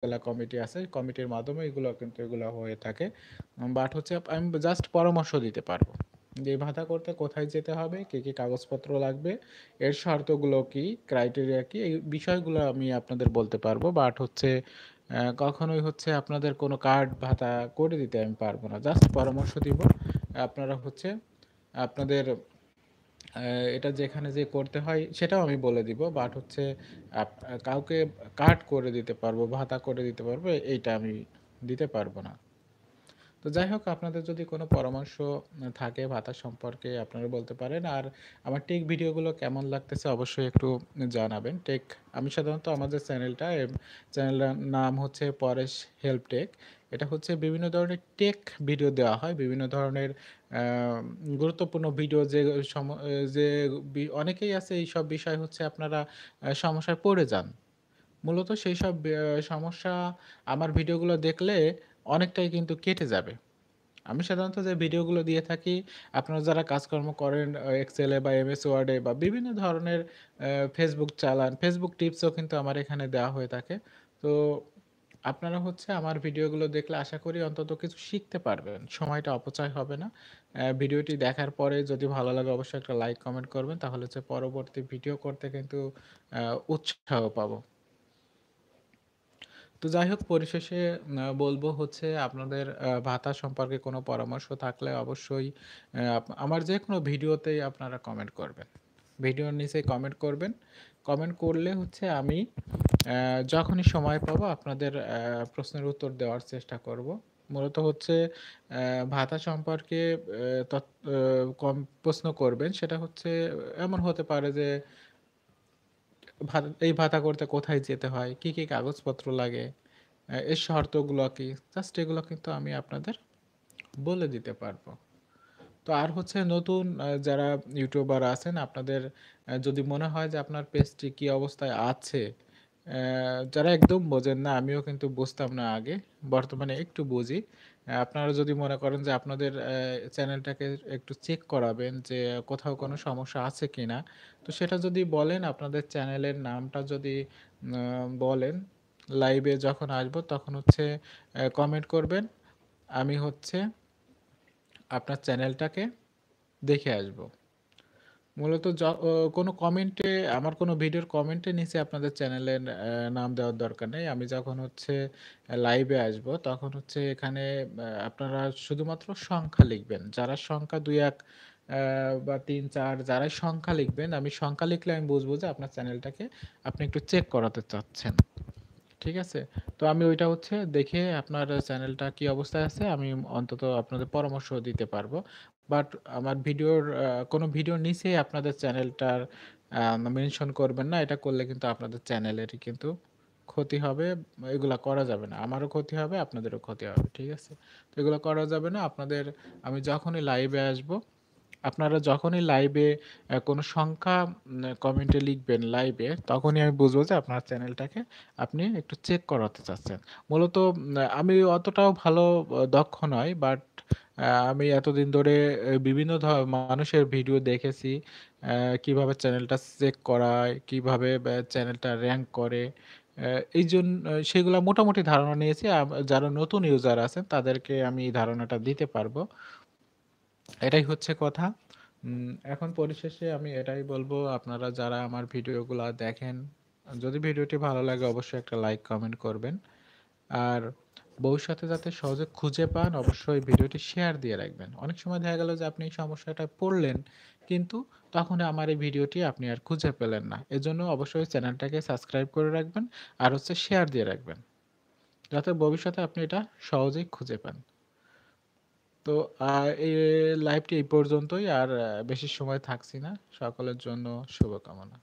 উপজেলা কমিটি আছে, কমিটির মাধ্যমে এগুলো হয়ে থাকে। বাট হচ্ছে আমি জাস্ট পরামর্শ দিতে পারবো যে এই ভাতা করতে কোথায় যেতে হবে, কি কি কাগজপত্র লাগবে, এর শর্তগুলো কি, ক্রাইটেরিয়া কি, এই বিষয়গুলো আমি আপনাদের বলতে পারবো। বাট হচ্ছে কখনোই হচ্ছে আপনাদের কোনো কার্ড ভাতা করে দিতে আমি পারবো না, জাস্ট পরামর্শ দিব। আপনারা হচ্ছে আপনাদের এটা যেখানে যে করতে হয় সেটাও আমি বলে দিব। বাট হচ্ছে কাউকে কার্ড করে দিতে পারবো, ভাতা করে দিতে পারবো, এইটা আমি দিতে পারবো না। তো যাই হোক, আপনাদের যদি কোনো পরামর্শ থাকে ভাতা সম্পর্কে আপনারা বলতে পারেন। আর আমার টেক ভিডিওগুলো কেমন লাগতেছে অবশ্যই একটু জানাবেন। আমি সাধারণত আমাদের চ্যানেলটার নাম হচ্ছে পরেশ হেল্প টেক। এটা হচ্ছে বিভিন্ন ধরনের টেক ভিডিও দেওয়া হয়, বিভিন্ন ধরনের গুরুত্বপূর্ণ ভিডিও যে অনেকেই আছে এইসব বিষয় হচ্ছে আপনারা সমস্যায় পড়ে যান। মূলত সেই সব সমস্যা আমার ভিডিওগুলো দেখলে অনেকটাই কিন্তু কেটে যাবে। আমি সাধারণত যে ভিডিওগুলো দিয়ে থাকি, আপনারা যারা কাজকর্ম করেন এক্সেলে বা এমএস ওয়ার্ডে বা বিভিন্ন ধরনের ফেসবুক চালান, ফেসবুক টিপসও কিন্তু আমার এখানে দেওয়া হয়ে থাকে। তো আপনারা হচ্ছে আমার ভিডিওগুলো দেখলে আশা করি অন্তত কিছু শিখতে পারবেন, সময়টা অপচয় হবে না। ভিডিওটি দেখার পরে যদি ভালো লাগে অবশ্যই একটা লাইক কমেন্ট করবেন, তাহলে হচ্ছে পরবর্তী ভিডিও করতে কিন্তু উৎসাহ পাবো। তো যাই হোক, পরিশেষে বলবো হচ্ছে আপনাদের ভাতা সম্পর্কে কোনো পরামর্শ থাকলে অবশ্যই আমার যে কোনো ভিডিওতেই আপনারা কমেন্ট করবেন। ভিডিওর নিচে কমেন্ট করবেন। কমেন্ট করলে হচ্ছে আমি যখনই সময় পাবো আপনাদের প্রশ্নের উত্তর দেওয়ার চেষ্টা করব। মূলত হচ্ছে ভাতা সম্পর্কে কম প্রশ্ন করবেন, সেটা হচ্ছে এমন হতে পারে যে এই ভাতা করতে কোথায় যেতে হয়, কি কি কাগজপত্র লাগে, এর শর্তগুলো কি, জাস্ট এগুলো কিন্তু আমি আপনাদের বলে দিতে পারবো। তো আর হচ্ছে নতুন যারা ইউটিউবার আছেন, আপনাদের যদি মনে হয় যে আপনার পেজটি কি অবস্থায় আছে, যারা একদম বোঝেন না, আমিও কিন্তু বুঝতাম না আগে, বর্তমানে একটু বুঝি। আপনারা যদি মনে করেন যে আপনাদের চ্যানেলটাকে একটু চেক করাবেন যে কোথাও কোনো সমস্যা আছে কিনা, তো সেটা যদি বলেন, আপনাদের চ্যানেলের নামটা যদি বলেন, লাইভে যখন আসবো তখন হচ্ছে কমেন্ট করবেন, আমি হচ্ছে আপনার চ্যানেলটাকে দেখে আসবো। মূলত কোনো কমেন্টে, আমার কোনো ভিডিওর কমেন্টের নিচে আপনাদের চ্যানেলের নাম দেওয়ার দরকার নেই। আমি যখন হচ্ছে লাইভে আসবো তখন হচ্ছে এখানে আপনারা শুধুমাত্র সংখ্যা লিখবেন। যারা সংখ্যা ২-১ বা ৩-৪ যারাই সংখ্যা লিখবেন, আমি সংখ্যা লিখলে আমি বুঝবো যে আপনার চ্যানেলটাকে আপনি একটু চেক করাতে চাচ্ছেন। ঠিক আছে? তো আমি ওইটা হচ্ছে দেখে আপনার চ্যানেলটা কি অবস্থায় আছে আমি অন্তত আপনাদের পরামর্শ দিতে পারবো। বাট আমার কোনো ভিডিওর নিচেই আপনাদের চ্যানেলটার মেনশন করবেন না। এটা করলে কিন্তু আপনাদের চ্যানেলেরই কিন্তু ক্ষতি হবে। এগুলা করা যাবে না। আমারও ক্ষতি হবে, আপনাদেরও ক্ষতি হবে। ঠিক আছে? তো এগুলো করা যাবে না। আমি যখনই লাইভে আসবো, আপনারা যখনই লাইভে কোনো সংখ্যা কমেন্টে লিখবেন লাইভে, তখনই আমি বুঝবো যে আপনার চ্যানেলটাকে আপনি একটু চেক করাতে চাচ্ছেন। মূলত আমি অতটাও ভালো দক্ষ নয়, বাট আমি এতদিন ধরে বিভিন্ন মানুষের ভিডিও দেখেছি, কিভাবে চ্যানেলটা চেক করায়, কিভাবে চ্যানেলটা র‍্যাংক করে। সেগুলা মোটামুটি ধারণা নিয়েছি। যারা নতুন ইউজার আছেন তাদেরকে আমি এই ধারণাটা দিতে পারবো। এটাই হচ্ছে কথা। এখন পরিশেষে আমি এটাই বলবো, আপনারা যারা আমার ভিডিওগুলা দেখেন, যদি ভিডিওটি ভালো লাগে অবশ্যই একটা লাইক কমেন্ট করবেন। আর ভবিষ্যতে যাতে সহজে খুঁজে পান অবশ্যই ভিডিওটি শেয়ার দিয়ে রাখবেন। অনেক সময় দেখা গেল যে আপনি এই সমস্যাটায় পড়লেন, কিন্তু তখন আমার এই ভিডিওটি আপনি আর খুঁজে পেলেন না। এজন্য অবশ্যই চ্যানেলটাকে সাবস্ক্রাইব করে রাখবেন আর হচ্ছে শেয়ার দিয়ে রাখবেন, যাতে ভবিষ্যতে আপনি এটা সহজেই খুঁজে পান। তো এই লাইভটি এই পর্যন্তই। আর বেশি সময় থাকছি না। সকলের জন্য শুভকামনা।